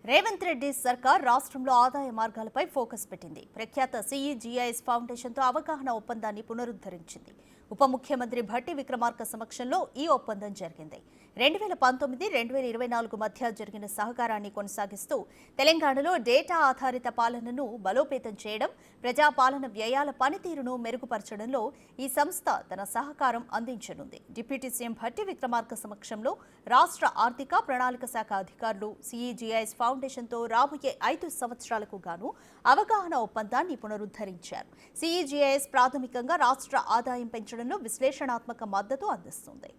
రేవంత్ రెడ్డి సర్కార్ రాష్ట్రంలో ఆదాయ మార్గాలపై ఫోకస్ పెట్టింది. ప్రఖ్యాత సిఈజిఐఎస్ ఫౌండేషన్తో అవగాహన ఒప్పందాన్ని పునరుద్ధరించింది. ఉప ముఖ్యమంత్రి భట్టి విక్రమార్క సమక్షంలో ఈ ఒప్పందం జరిగింది. 2019-2024 మధ్య జరిగిన సహకారాన్ని కొనసాగిస్తూ తెలంగాణలో డేటా ఆధారిత పాలనను బలోపేతం చేయడం, ప్రజాపాలన వ్యయాల పనితీరును మెరుగుపరచడంలో ఈ సంస్థ తన సహకారం అందించనుంది. డిప్యూటీ సీఎం భట్టి విక్రమార్క సమక్షంలో రాష్ట్ర ఆర్థిక ప్రణాళిక శాఖ అధికారులు సిఈజిఐఎస్ ఫౌండేషన్తో రాబోయే 5 సంవత్సరాలకు గాను అవగాహన ఒప్పందాన్ని పునరుద్ధరించారు. సిఈజిఐఎస్ ప్రాథమికంగా రాష్ట్ర ఆదాయం పెంచడంలో విశ్లేషణాత్మక మద్దతు అందిస్తుంది.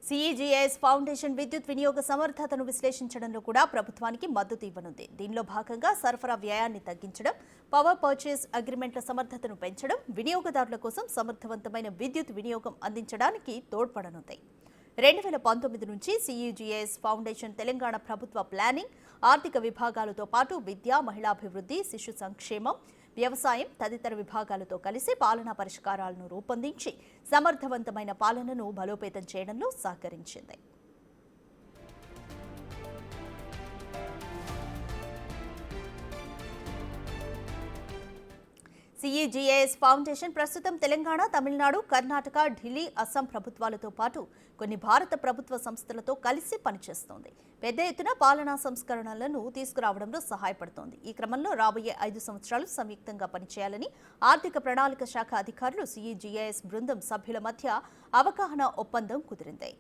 సిఈజిఐఎస్ ఫౌండేషన్ విద్యుత్ వినియోగ సమర్థతను విశ్లేషించడంలో కూడా ప్రభుత్వానికి మద్దతు ఇవ్వనుంది. దీనిలో భాగంగా సరఫరా వ్యయాన్ని తగ్గించడం, పవర్ పర్చేస్ అగ్రిమెంట్ల సమర్థతను పెంచడం, వినియోగదారుల కోసం సమర్థవంతమైన విద్యుత్ వినియోగం అందించడానికి తోడ్పడనుంది. 2019 నుంచి సిఈజిఐఎస్ ఫౌండేషన్ తెలంగాణ ప్రభుత్వ ప్లానింగ్, ఆర్థిక విభాగాలతో పాటు విద్య, మహిళాభివృద్ధి, శిశు సంక్షేమం, వ్యవసాయం తదితర విభాగాలతో కలిసి పాలనా పరిష్కారాలను రూపొందించి సమర్థవంతమైన పాలనను బలోపేతం చేయడంలో సహకరించింది. సిఈజిఐఎస్ ఫౌండేషన్ ప్రస్తుతం తెలంగాణ, తమిళనాడు, కర్ణాటక, ఢిల్లీ, అస్సాం ప్రభుత్వాలతో పాటు కొన్ని భారత ప్రభుత్వ సంస్థలతో కలిసి పనిచేస్తోంది. పెద్ద ఎత్తున పాలనా సంస్కరణలను తీసుకురావడంలో సహాయపడుతోంది. ఈ క్రమంలో రాబోయే 5 సంవత్సరాలు సంయుక్తంగా పనిచేయాలని ఆర్థిక ప్రణాళిక శాఖ అధికారులు సిఈజిఐఎస్ బృందం సభ్యుల మధ్య అవగాహన ఒప్పందం కుదిరింది.